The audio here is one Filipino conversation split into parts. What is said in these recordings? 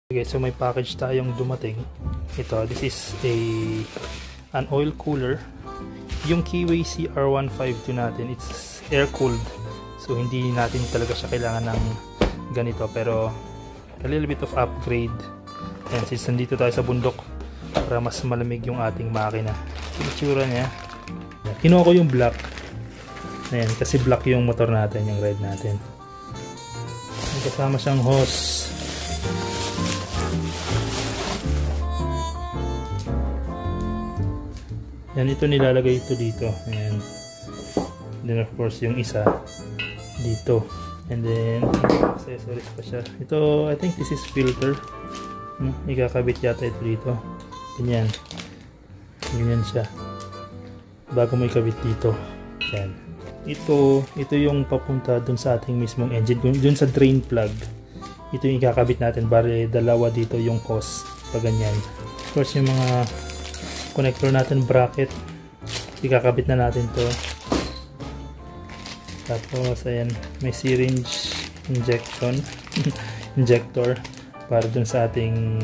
Okay, so may package tayong dumating. Ito, this is an oil cooler. Yung Keyway CR152 natin, it's air cooled. So hindi natin talaga siya kailangan ng ganito, pero a little bit of upgrade. And since nandito tayo sa bundok, para mas malamig yung ating makina. Yung itsura niya. Kinuha ko yung black. Ayan, kasi black yung motor natin, yung red natin. May kasama siyang hose. Yan, ito nilalagay ito dito. And then of course yung isa dito. And then accessories pa siya. Ito, I think this is filter. Ikakabit yata ito dito. Ganyan. Ganyan siya. Bago mo ikabit dito. Yan. Ito yung papunta dun sa ating mismong engine. Dun sa drain plug. Ito yung ikakabit natin. Bale, dalawa dito yung hose. Pag ganyan. Of course, yung mga connector natin, bracket, ikakabit na natin to. Tapos ayan, may syringe injector para dun sa ating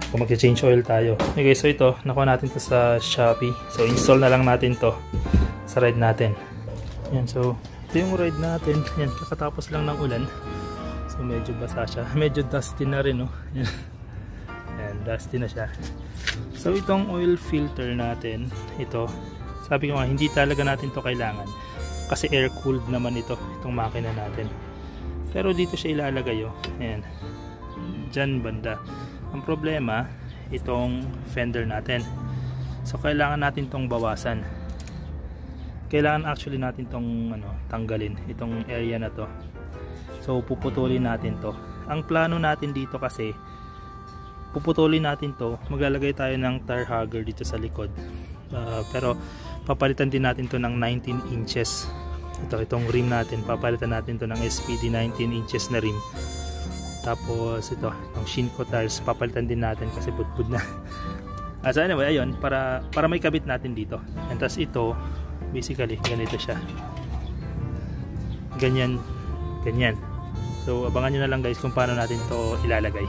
kung mag-change oil tayo. Okay, so ito nakuha natin to sa Shopee, so install na lang natin to sa ride natin. Ayan, so ito yung ride natin. Ayan, kakatapos lang ng ulan, so medyo basa siya, medyo dusty na rin, no? Ayan, dusty na siya. So itong oil filter natin, ito, sabi ko nga, hindi talaga natin to kailangan kasi air cooled naman itong makina natin. Pero dito siya ilalagay, oh. Ayan, dyan banda. Ang problema, itong fender natin. So kailangan natin tong bawasan. Kailangan actually natin tong tanggalin, itong area na to. So puputulin natin to. Ang plano natin dito kasi, puputulin natin to, maglalagay tayo ng tire hugger dito sa likod, pero papalitan din natin to ng 19 inches. Itong rim natin, papalitan natin to ng SPD 19 inches na rim. Tapos itong Shinko tires, papalitan din natin kasi budbud na. So anyway, ayun, para may kabit natin dito. And tas ito, basically ganito siya, ganyan. So abangan nyo na lang guys kung paano natin to ilalagay.